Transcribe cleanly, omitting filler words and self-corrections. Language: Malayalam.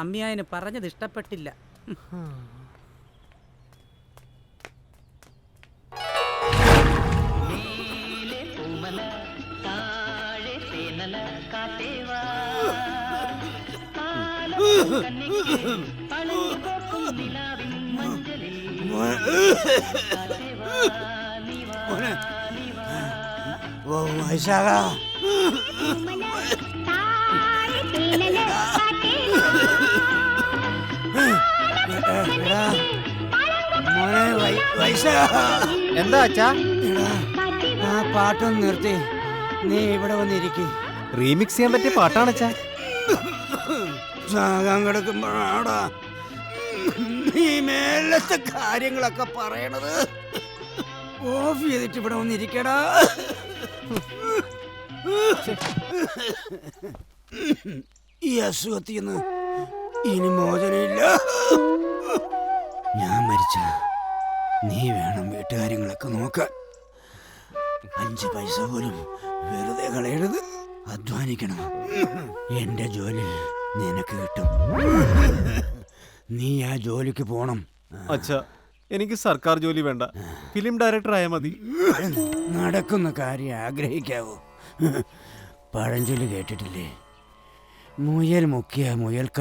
അമ്മിയായന് പറഞ്ഞത് ഇഷ്ടപ്പെട്ടില്ല. എന്താ അച്ഛാ? ആ പാട്ടൊന്ന് നിർത്തി, നീ ഇവിടെ വന്നിരിക്കും. റീമിക്സ് ചെയ്യാൻ പറ്റിയ പാട്ടാണ് അച്ഛാ. ചാകാൻ കിടക്കുമ്പോഴാടാ നീ മേലത്തെ കാര്യങ്ങളൊക്കെ പറയണത്. ഓഫ് ചെയ്തിട്ട് ഇവിടെ വന്നിരിക്കടാ. ഈ അസുഖത്തിന്ന് ഇനി മോചനമില്ല. ഞാൻ മരിച്ച നീ വേണം വീട്ടുകാര്യങ്ങളൊക്കെ നോക്കാൻ. 5 പൈസ പോലും വെറുതെ കളയരുത്. അധ്വാനിക്കണം. എന്റെ ജോലി നിനക്ക് കിട്ടും. നീ ആ ജോലിക്ക് പോണം. അച്ഛാ, എനിക്ക് സർക്കാർ ജോലി വേണ്ട, ഫിലിം ഡയറക്ടർ ആയാൽ മതി. നടക്കുന്ന കാര്യം ആഗ്രഹിക്കാവൂ. പഴഞ്ചൊല്ലി കേട്ടിട്ടില്ലേ? മുയൽ മുക്കിയ മുയൽക്കാ